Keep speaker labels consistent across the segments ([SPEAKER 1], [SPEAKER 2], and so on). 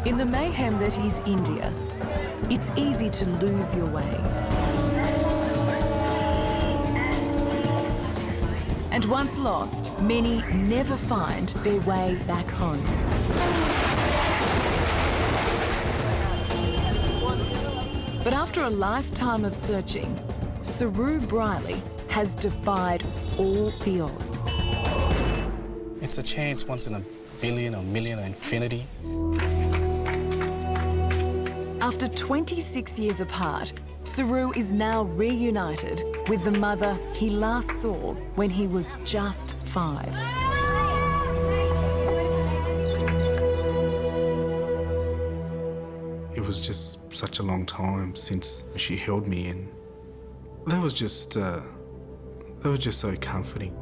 [SPEAKER 1] In the mayhem that is India, it's easy to lose your way. And once lost, many never find their way back home. But after a lifetime of searching, Saroo Brierley has defied all the odds.
[SPEAKER 2] It's a chance once in a billion or million or infinity.
[SPEAKER 1] After 26 years apart, Saroo is now reunited with the mother he last saw when he was just 5.
[SPEAKER 3] It was just such a long time since she held me, and that was just so comforting.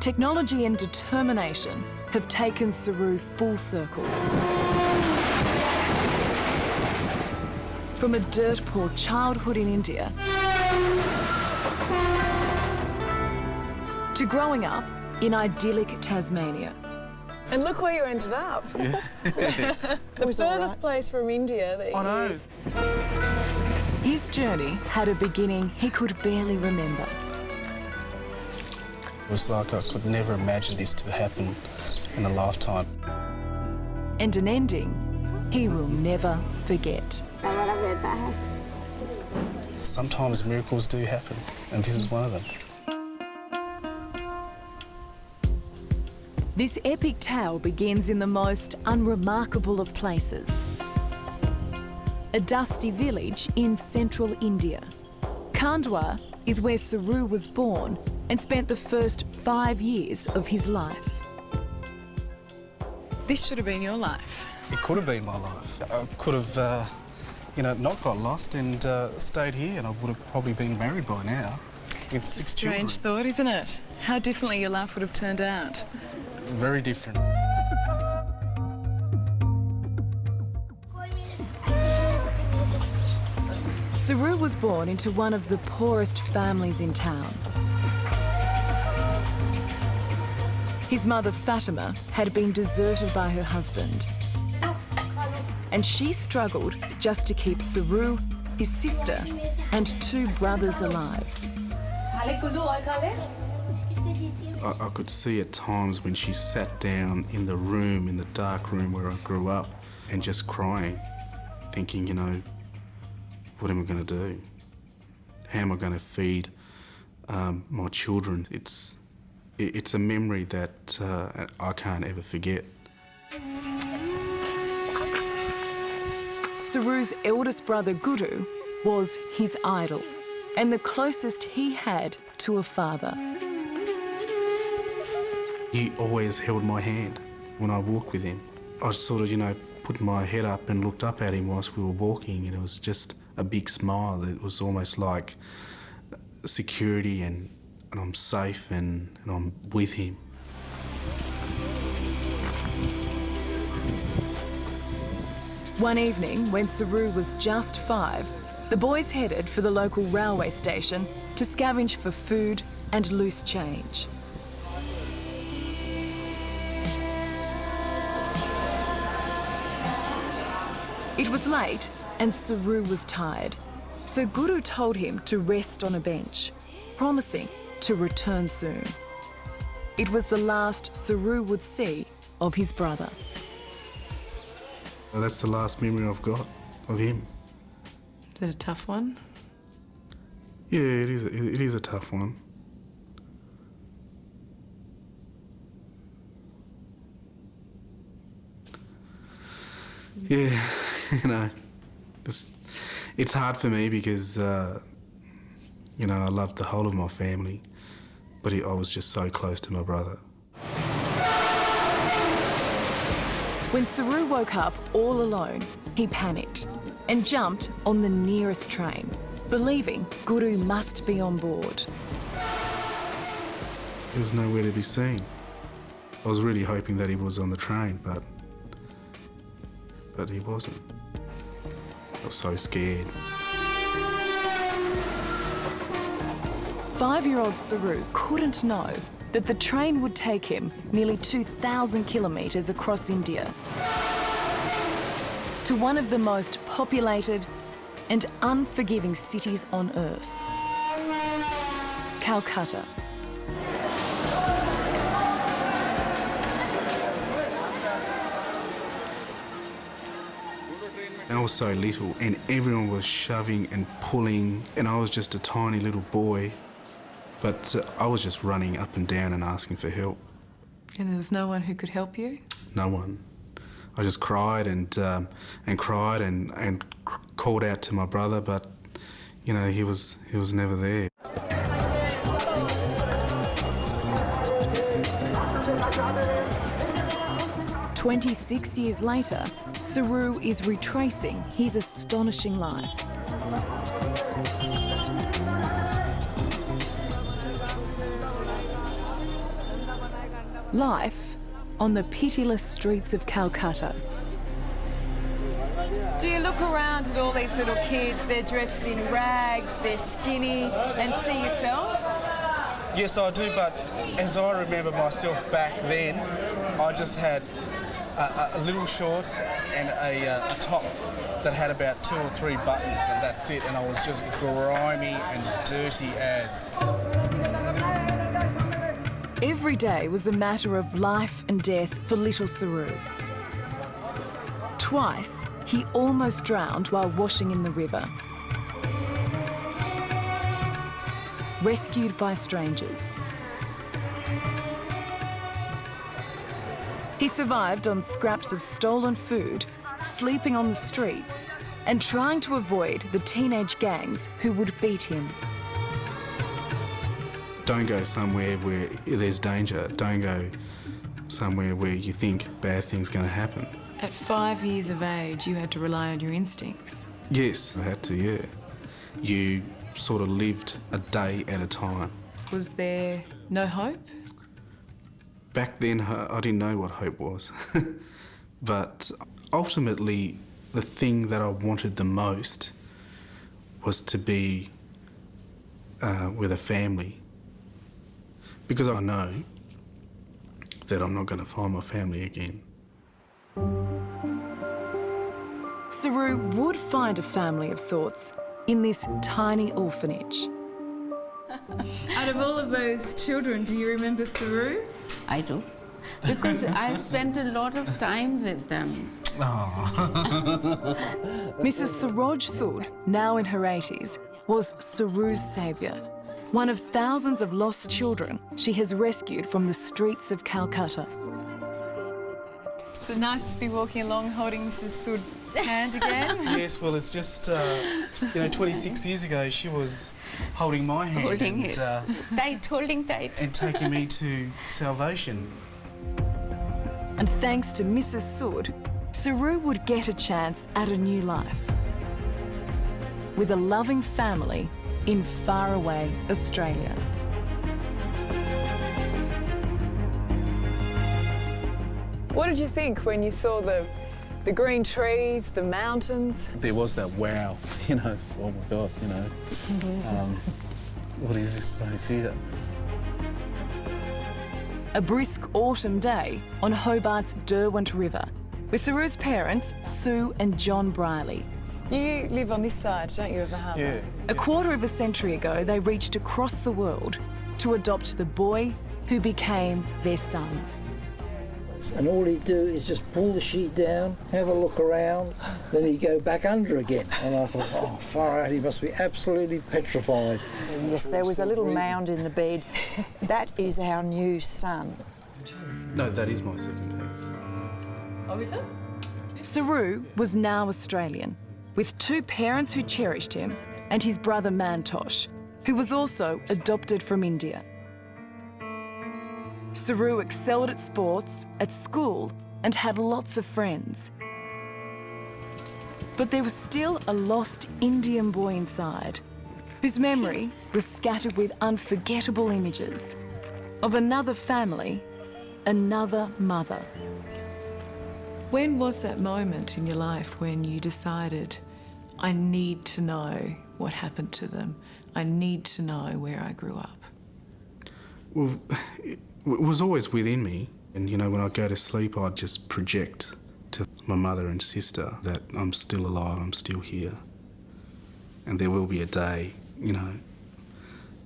[SPEAKER 1] Technology and determination have taken Saroo full circle. From a dirt-poor childhood in India to growing up in idyllic Tasmania.
[SPEAKER 4] And look where you ended up.
[SPEAKER 3] Yeah.
[SPEAKER 4] The furthest place from India that
[SPEAKER 3] I know.
[SPEAKER 1] His journey had a beginning he could barely remember.
[SPEAKER 2] It was like I could never imagine this to happen in a lifetime.
[SPEAKER 1] And an ending he will never forget.
[SPEAKER 2] Sometimes miracles do happen, and this is one of them.
[SPEAKER 1] This epic tale begins in the most unremarkable of places. A dusty village in central India. Khandwa is where Saroo was born and spent the first 5 years of his life.
[SPEAKER 4] This should have been your life.
[SPEAKER 2] It could have been my life. I could have, not got lost and stayed here, and I would have probably been married by now with 6 children.
[SPEAKER 4] Strange thought, isn't it? How differently your life would have turned out.
[SPEAKER 2] Very different.
[SPEAKER 1] Saroo was born into one of the poorest families in town. His mother, Fatima, had been deserted by her husband. And she struggled just to keep Saroo, his sister, and 2 brothers alive.
[SPEAKER 3] I could see at times when she sat down in the room, in the dark room where I grew up, and just crying, thinking, what am I going to do? How am I going to feed my children? It's a memory that I can't ever forget.
[SPEAKER 1] Saroo's eldest brother, Guru, was his idol and the closest he had to a father.
[SPEAKER 3] He always held my hand when I walked with him. I sort of, put my head up and looked up at him whilst we were walking, and it was just a big smile. It was almost like security and I'm safe and I'm with him.
[SPEAKER 1] One evening, when Saroo was just 5, the boys headed for the local railway station to scavenge for food and loose change. It was late and Saroo was tired, so Guru told him to rest on a bench, promising to return soon. It was the last Saroo would see of his brother.
[SPEAKER 3] That's the last memory I've got of him.
[SPEAKER 4] Is it a tough one?
[SPEAKER 3] Yeah, it is a tough one. Yeah, it's hard for me because, I love the whole of my family, but I was just so close to my brother.
[SPEAKER 1] When Saroo woke up all alone, he panicked and jumped on the nearest train, believing Guru must be on board.
[SPEAKER 3] He was nowhere to be seen. I was really hoping that he was on the train, but he wasn't. I was so scared.
[SPEAKER 1] 5-year-old Saroo couldn't know that the train would take him nearly 2,000 kilometres across India to one of the most populated and unforgiving cities on earth, Calcutta.
[SPEAKER 3] I was so little and everyone was shoving and pulling and I was just a tiny little boy, but I was just running up and down and asking for help.
[SPEAKER 4] And there was no one who could help you?
[SPEAKER 3] No one. I just cried and cried and called out to my brother, but you know, he was never there.
[SPEAKER 1] "26 years later, Saroo is retracing his astonishing life. Life on the pitiless streets of Calcutta.
[SPEAKER 4] Do you look around at all these little kids? They're dressed in rags, they're skinny, and see yourself?
[SPEAKER 2] Yes, I do, but as I remember myself back then, I just had a little shorts and a top that had about 2 or 3 buttons, and that's it, and I was just grimy and dirty as.
[SPEAKER 1] Every day was a matter of life and death for little Saroo. Twice, he almost drowned while washing in the river. Rescued by strangers. He survived on scraps of stolen food, sleeping on the streets, and trying to avoid the teenage gangs who would beat him.
[SPEAKER 3] Don't go somewhere where there's danger. Don't go somewhere where you think bad things going to happen.
[SPEAKER 4] At 5 years of age, you had to rely on your instincts.
[SPEAKER 3] Yes, I had to, yeah. You sort of lived a day at a time.
[SPEAKER 4] Was there no hope?
[SPEAKER 3] Back then, I didn't know what hope was. But ultimately, the thing that I wanted the most was to be with a family. Because I know that I'm not going to find my family again.
[SPEAKER 1] Saroo would find a family of sorts in this tiny orphanage.
[SPEAKER 4] Out of all of those children, do you remember Saroo?
[SPEAKER 5] I do, because I spent a lot of time with them.
[SPEAKER 1] Mrs. Saroj Sood, now in her 80s, was Saroo's saviour, one of thousands of lost children she has rescued from the streets of Calcutta.
[SPEAKER 4] So nice to be walking along holding Mrs. Sood's hand again.
[SPEAKER 2] Yes, well, it's just, 26 years ago, she was holding my hand
[SPEAKER 5] Holding
[SPEAKER 2] and,
[SPEAKER 5] it. Tight, holding tight.
[SPEAKER 2] and taking me to salvation.
[SPEAKER 1] And thanks to Mrs. Sood, Saroo would get a chance at a new life. With a loving family in faraway Australia.
[SPEAKER 4] What did you think when you saw the green trees, the mountains?
[SPEAKER 2] There was that wow, oh my God, what is this place here?
[SPEAKER 1] A brisk autumn day on Hobart's Derwent River with Saroo's parents, Sue and John Brierley.
[SPEAKER 4] You live on this side, don't you, of the harbour?
[SPEAKER 2] Yeah.
[SPEAKER 1] A quarter of a century ago, they reached across the world to adopt the boy who became their son.
[SPEAKER 6] And all he'd do is just pull the sheet down, have a look around, then he'd go back under again. And I thought, oh, far out, he must be absolutely petrified.
[SPEAKER 7] Yes, there was a little mound in the bed. That is our new son.
[SPEAKER 3] No, that is my second piece.
[SPEAKER 4] Oh, is it?
[SPEAKER 1] Saroo was now Australian, with 2 parents who cherished him and his brother Mantosh, who was also adopted from India. Saroo excelled at sports, at school, and had lots of friends. But there was still a lost Indian boy inside, whose memory was scattered with unforgettable images of another family, another mother.
[SPEAKER 4] When was that moment in your life when you decided, I need to know what happened to them. I need to know where I grew up?
[SPEAKER 3] Well, it was always within me. And, you know, when I go to sleep, I'd just project to my mother and sister that I'm still alive, I'm still here. And there will be a day, you know,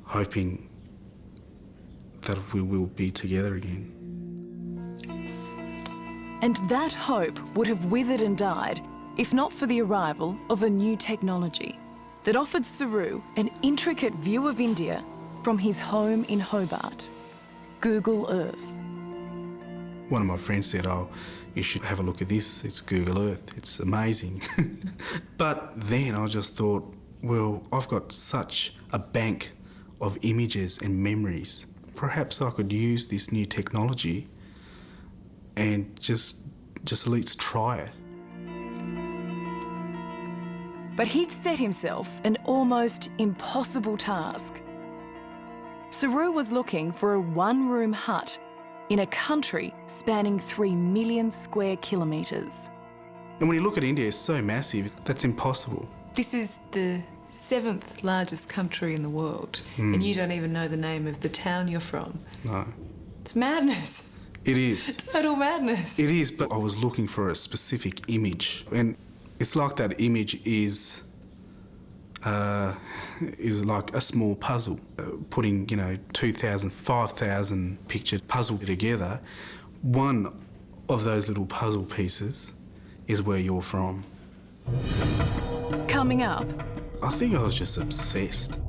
[SPEAKER 3] hoping that we will be together again.
[SPEAKER 1] And that hope would have withered and died if not for the arrival of a new technology that offered Saroo an intricate view of India from his home in Hobart, Google Earth.
[SPEAKER 3] One of my friends said, oh, you should have a look at this, it's Google Earth, it's amazing. But then I just thought, well, I've got such a bank of images and memories. Perhaps I could use this new technology and just at least try it.
[SPEAKER 1] But he'd set himself an almost impossible task. Saroo was looking for a one-room hut in a country spanning 3 million square kilometres.
[SPEAKER 3] And when you look at India, it's so massive, that's impossible.
[SPEAKER 4] This is the 7th largest country in the world, and you don't even know the name of the town you're from.
[SPEAKER 3] No.
[SPEAKER 4] It's madness.
[SPEAKER 3] It is.
[SPEAKER 4] Total madness.
[SPEAKER 3] It is, but I was looking for a specific image. And it's like that image is like a small puzzle. Putting, you know, 2,000, 5,000 picture puzzle together, one of those little puzzle pieces is where you're from.
[SPEAKER 1] Coming up,
[SPEAKER 3] I think I was just obsessed.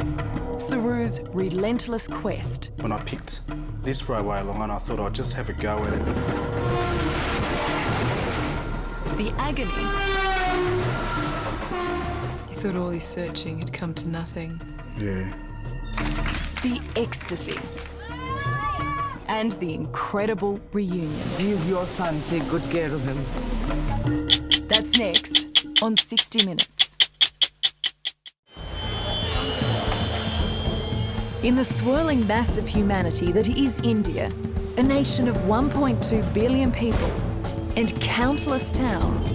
[SPEAKER 1] Saroo's relentless quest.
[SPEAKER 3] When I picked this railway line, I thought I'd just have a go at it.
[SPEAKER 1] The agony.
[SPEAKER 4] You thought all this searching had come to nothing.
[SPEAKER 3] Yeah.
[SPEAKER 1] The ecstasy. And the incredible reunion.
[SPEAKER 8] He's your son. Take good care of him.
[SPEAKER 1] That's next on 60 Minutes. In the swirling mass of humanity that is India, a nation of 1.2 billion people and countless towns,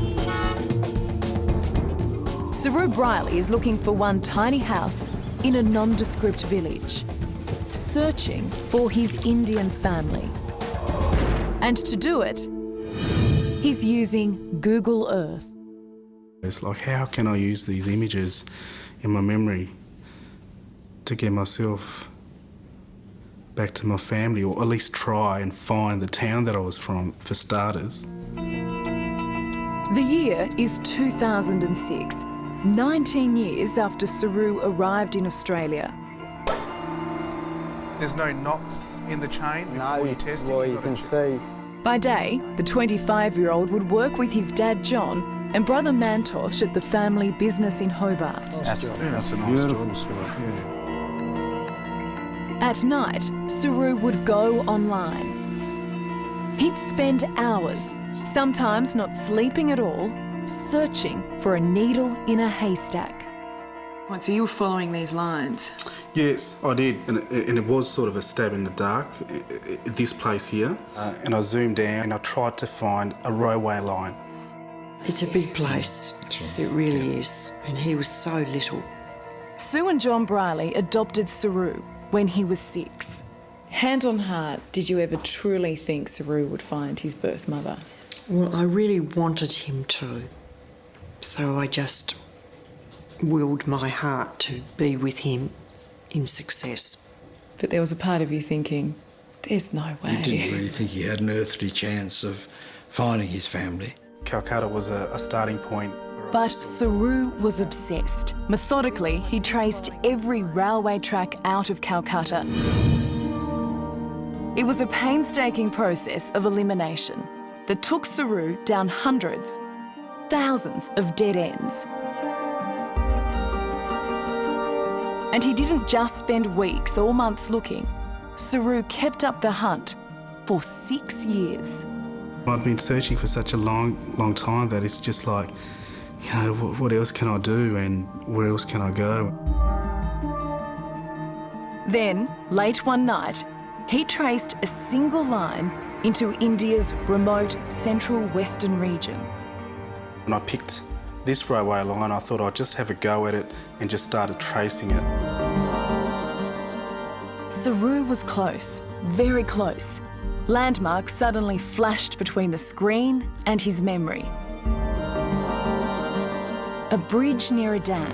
[SPEAKER 1] Saroo Brierley is looking for one tiny house in a nondescript village, searching for his Indian family. And to do it, he's using Google Earth.
[SPEAKER 3] It's like, how can I use these images in my memory to get myself back to my family, or at least try and find the town that I was from, for starters.
[SPEAKER 1] The year is 2006, 19 years after Saroo arrived in Australia.
[SPEAKER 2] There's no knots in the chain before
[SPEAKER 6] No,
[SPEAKER 2] you test it.
[SPEAKER 6] well,
[SPEAKER 2] You've
[SPEAKER 6] you
[SPEAKER 2] got
[SPEAKER 6] can
[SPEAKER 2] to
[SPEAKER 6] see.
[SPEAKER 1] By day, the 25-year-old would work with his dad John and brother Mantosh at the family business in Hobart.
[SPEAKER 3] That's a nice job.
[SPEAKER 1] At night, Saroo would go online. He'd spend hours, sometimes not sleeping at all, searching for a needle in a haystack.
[SPEAKER 4] So you were following these lines?
[SPEAKER 3] Yes, I did, and it was sort of a stab in the dark, this place here. And I zoomed down and I tried to find a railway line.
[SPEAKER 7] It's a big place. It really is. And he was so little.
[SPEAKER 1] Sue and John Brierley adopted Saroo when he was 6.
[SPEAKER 4] Hand on heart, did you ever truly think Saroo would find his birth mother?
[SPEAKER 7] Well, I really wanted him to. So I just willed my heart to be with him in success.
[SPEAKER 4] But there was a part of you thinking, there's no way.
[SPEAKER 9] You didn't really think he had an earthly chance of finding his family.
[SPEAKER 3] Calcutta was a starting point.
[SPEAKER 1] But Saroo was obsessed. Methodically, he traced every railway track out of Calcutta. It was a painstaking process of elimination that took Saroo down hundreds, thousands of dead ends. And he didn't just spend weeks or months looking. Saroo kept up the hunt for 6 years.
[SPEAKER 3] I'd been searching for such a long time that it's just like, you know, what else can I do and where else can I go?
[SPEAKER 1] Then, late one night, he traced a single line into India's remote central western region.
[SPEAKER 3] When I picked this railway line, I thought I'd just have a go at it and just started tracing it.
[SPEAKER 1] Saroo was close, very close. Landmarks suddenly flashed between the screen and his memory. A bridge near a dam.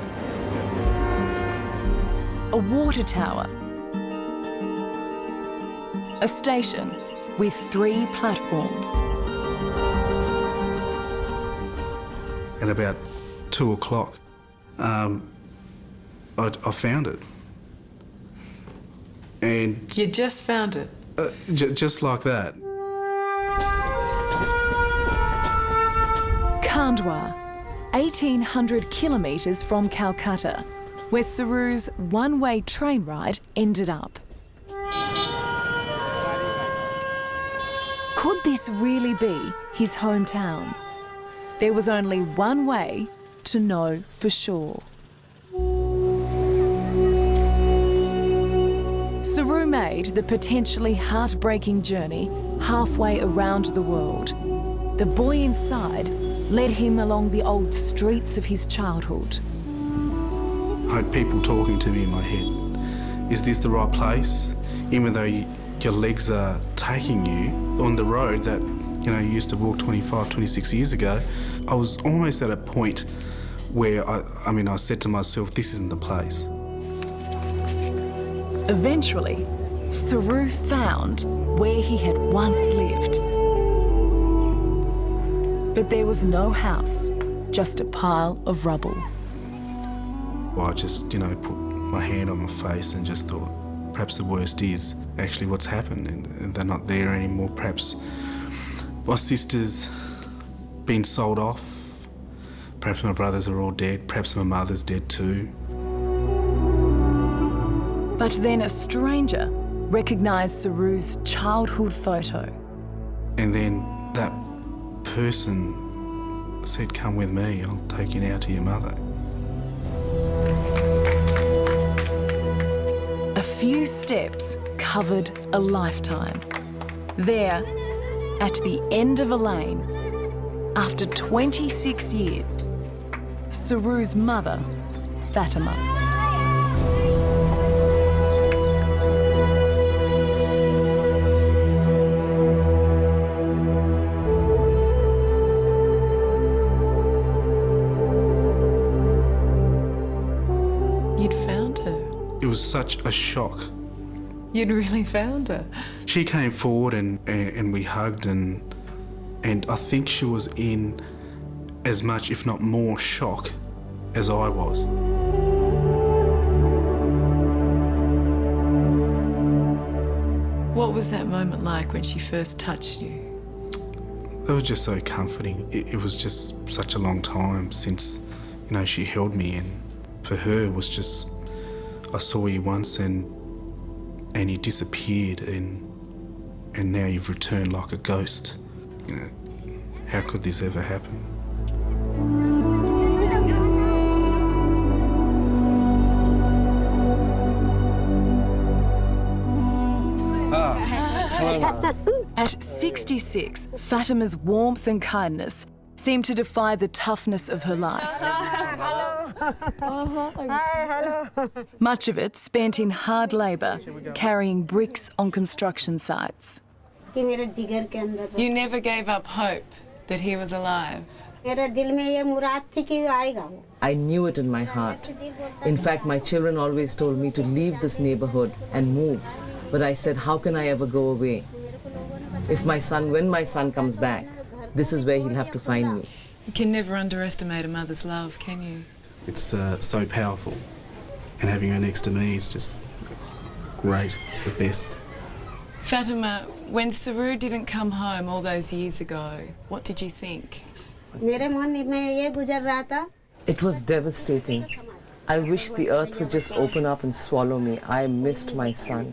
[SPEAKER 1] A water tower. A station with 3 platforms.
[SPEAKER 3] At about 2 o'clock, I found it. And
[SPEAKER 4] You just found it.
[SPEAKER 3] just like that.
[SPEAKER 1] Khandwa, 1,800 kilometres from Calcutta, where Saroo's one-way train ride ended up. Could this really be his hometown? There was only one way to know for sure. Saroo made the potentially heartbreaking journey halfway around the world. The boy inside led him along the old streets of his childhood.
[SPEAKER 3] I had people talking to me in my head. Is this the right place? Even though your legs are taking you on the road that you used to walk 25, 26 years ago, I was almost at a point where I said to myself, this isn't the place.
[SPEAKER 1] Eventually, Saroo found where he had once lived. But there was no house, just a pile of rubble.
[SPEAKER 3] I just, put my hand on my face and just thought, perhaps the worst is actually what's happened and they're not there anymore. Perhaps my sister's been sold off. Perhaps my brothers are all dead. Perhaps my mother's dead too.
[SPEAKER 1] But then a stranger recognised Saroo's childhood photo.
[SPEAKER 3] And then that person said, come with me, I'll take you now to your mother.
[SPEAKER 1] A few steps covered a lifetime. There, at the end of a lane, after 26 years, Saroo's mother, Fatima.
[SPEAKER 4] You'd found her.
[SPEAKER 3] It was such a shock.
[SPEAKER 4] You'd really found her.
[SPEAKER 3] She came forward and we hugged and I think she was in as much, if not more, shock as I was.
[SPEAKER 4] What was that moment like when she first touched you?
[SPEAKER 3] It was just so comforting. It was just such a long time since, she held me, and for her it was just, I saw you once and you disappeared and now you've returned like a ghost. How could this ever happen?
[SPEAKER 1] At 66, Fatima's warmth and kindness seemed to defy the toughness of her life. Much of it spent in hard labour, carrying bricks on construction sites.
[SPEAKER 4] You never gave up hope that he was alive.
[SPEAKER 8] I knew it in my heart. In fact, my children always told me to leave this neighborhood and move. But I said, how can I ever go away? When my son comes back, this is where he'll have to find me.
[SPEAKER 4] You can never underestimate a mother's love, can you?
[SPEAKER 3] It's so powerful. And having her next to me is just great. It's the best.
[SPEAKER 4] Fatima, when Saroo didn't come home all those years ago, what did you think?
[SPEAKER 8] It was devastating. I wish the earth would just open up and swallow me. I missed my son.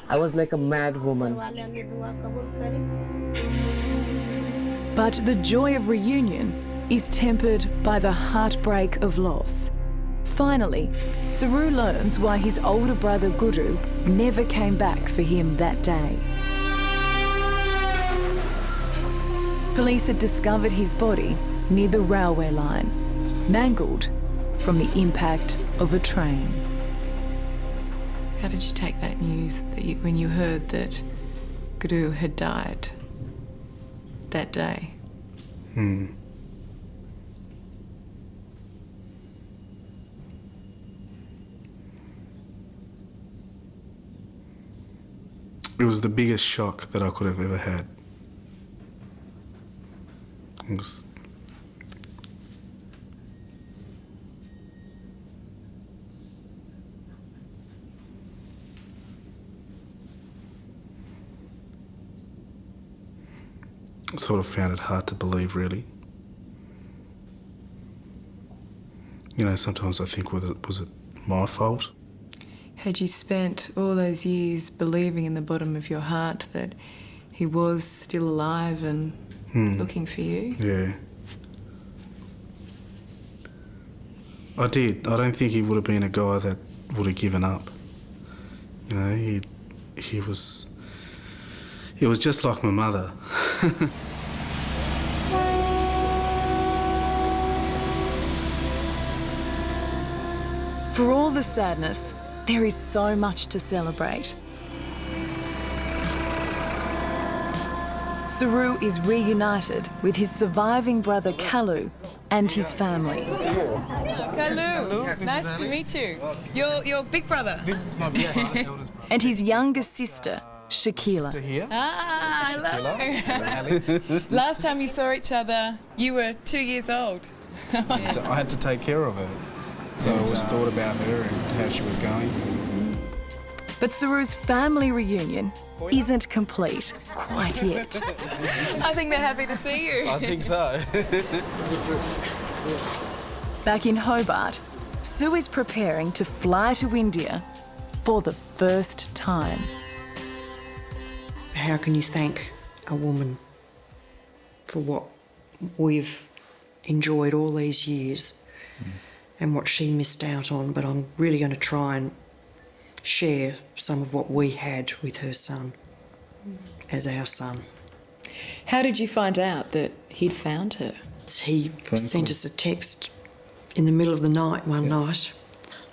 [SPEAKER 8] I was like a mad woman.
[SPEAKER 1] But the joy of reunion is tempered by the heartbreak of loss. Finally, Saroo learns why his older brother Guru never came back for him that day. Police had discovered his body near the railway line, mangled from the impact of a train.
[SPEAKER 4] How did you take that news when you heard that Guru had died that day?
[SPEAKER 3] It was the biggest shock that I could have ever had. It was... I sort of found it hard to believe, really. You know, sometimes I think, was it my fault?
[SPEAKER 4] Had you spent all those years believing in the bottom of your heart that he was still alive and looking for you?
[SPEAKER 3] Yeah. I did. I don't think he would have been a guy that would have given up. You know, he was just like my mother.
[SPEAKER 1] For all the sadness, there is so much to celebrate. Saroo is reunited with his surviving brother Kalu and his family.
[SPEAKER 4] Kalu, nice to meet you. Your big brother.
[SPEAKER 2] This is my eldest brother.
[SPEAKER 1] And his younger sister, Shakila.
[SPEAKER 2] Sister here.
[SPEAKER 4] Ah,
[SPEAKER 2] Hello.
[SPEAKER 4] Last time you saw each other, you were 2 years old.
[SPEAKER 2] So I had to take care of her. So I always thought about her and how she was going.
[SPEAKER 1] But Saroo's family reunion isn't complete quite yet.
[SPEAKER 4] I think they're happy to see you.
[SPEAKER 2] I think so.
[SPEAKER 1] Back in Hobart, Sue is preparing to fly to India for the first time.
[SPEAKER 7] How can you thank a woman for what we've enjoyed all these years and what she missed out on? But I'm really going to try and share some of what we had with her son as our son.
[SPEAKER 4] How did you find out that he'd found her?
[SPEAKER 7] He sent us a text in the middle of the night one night.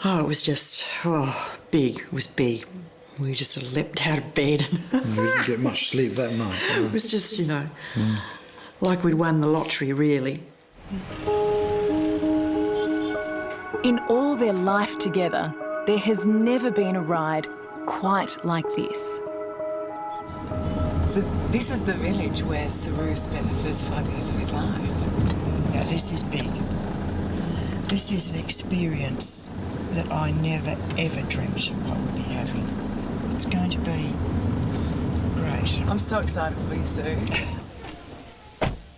[SPEAKER 7] Oh, it was just, big. It was big. We just sort of leapt out of bed.
[SPEAKER 9] We didn't get much sleep that night.
[SPEAKER 7] It was just, like we'd won the lottery, really.
[SPEAKER 1] In all their life together, there has never been a ride quite like this.
[SPEAKER 4] So this is the village where Saroo spent the first 5 years of his life.
[SPEAKER 10] Yeah, this is big. This is an experience that I never, ever dreamt I would be having. It's going to be great.
[SPEAKER 4] I'm so excited for you, Sue.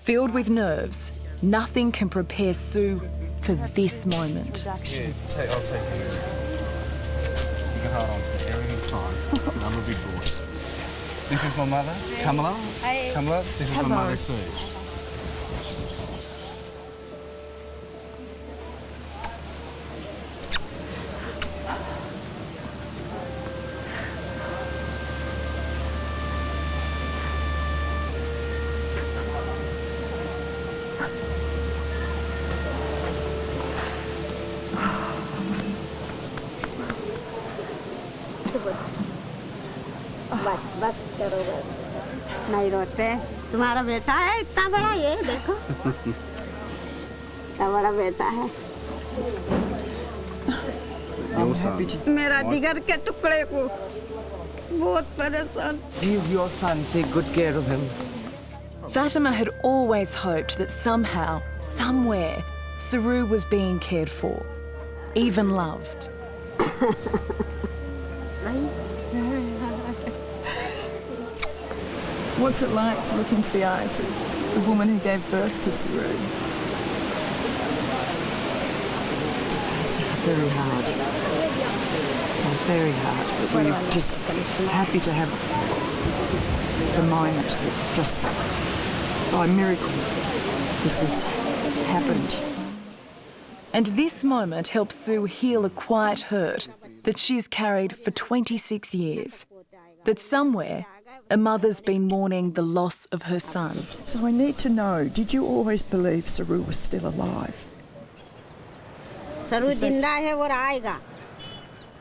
[SPEAKER 1] Filled with nerves, nothing can prepare Sue for this moment.
[SPEAKER 2] Yeah, I'll take it. You can hold on to it. Everything's fine. I'm a big boy. This is my mother, Kamala. Kamala, this is my mother, Sue.
[SPEAKER 11] बस करो बस नहीं रोते तुम्हारा बेटा है इतना बड़ा ये देखो इतना बड़ा बेटा है मेरा जिगर के टुकड़े को बहुत परेशान
[SPEAKER 8] He's your son. Take good care of him.
[SPEAKER 1] Fatima had always hoped that somehow, somewhere, Saroo was being cared for, even loved.
[SPEAKER 4] What's it like to look into the eyes of the woman who gave birth to Saroo?
[SPEAKER 7] It's very hard. Very hard. But we're just happy to have the moment that just by miracle this has happened.
[SPEAKER 1] And this moment helps Sue heal a quiet hurt that she's carried for 26 years. That somewhere, a mother's been mourning the loss of her son.
[SPEAKER 10] So I need to know, did you always believe Saroo was still alive?
[SPEAKER 11] सरू जिंदा है और आएगा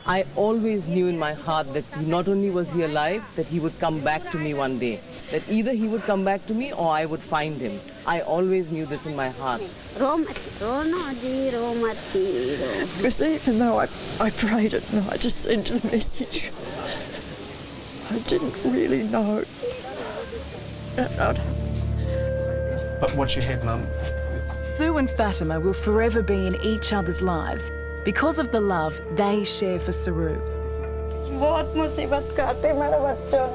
[SPEAKER 8] I always knew in my heart that not only was he alive, that he would come back to me one day. That either he would come back to me or I would find him. I always knew this in my heart.
[SPEAKER 10] Because even though I prayed at night to send the message, I didn't really know.
[SPEAKER 2] But watch your head, Mum.
[SPEAKER 1] Sue and Fatima will forever be in each other's lives because of the love they share for Saroo.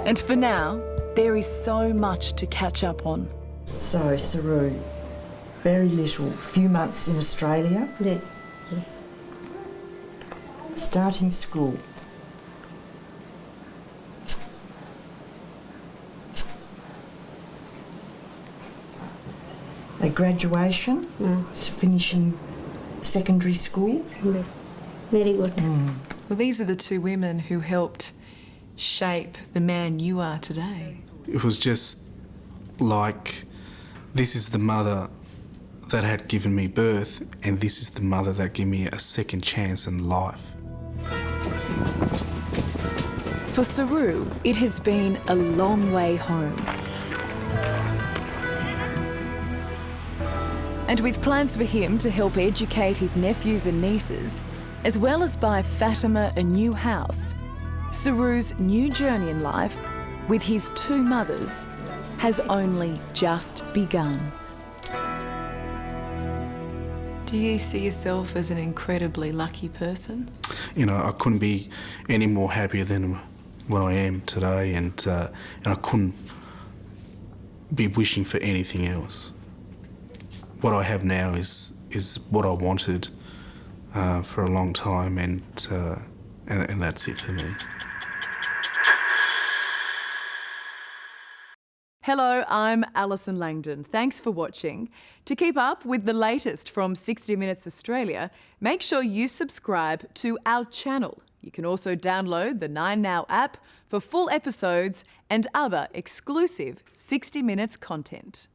[SPEAKER 1] And for now, there is so much to catch up on.
[SPEAKER 10] So, Saroo, very little, few months in Australia. Starting school. A graduation, finishing secondary school.
[SPEAKER 11] Very good.
[SPEAKER 4] Well, these are the two women who helped shape the man you are today.
[SPEAKER 3] It was just like, this is the mother that had given me birth, and this is the mother that gave me a second chance in life.
[SPEAKER 1] For Saroo, it has been a long way home. And with plans for him to help educate his nephews and nieces, as well as buy Fatima a new house, Saroo's new journey in life with his two mothers has only just begun.
[SPEAKER 4] Do you see yourself as an incredibly lucky person?
[SPEAKER 3] You know, I couldn't be any more happier than what I am today, and I couldn't be wishing for anything else. What I have now is what I wanted for a long time, and that's it for me.
[SPEAKER 1] Hello, I'm Allison Langdon. Thanks for watching. To keep up with the latest from 60 Minutes Australia, make sure you subscribe to our channel. You can also download the 9Now app for full episodes and other exclusive 60 Minutes content.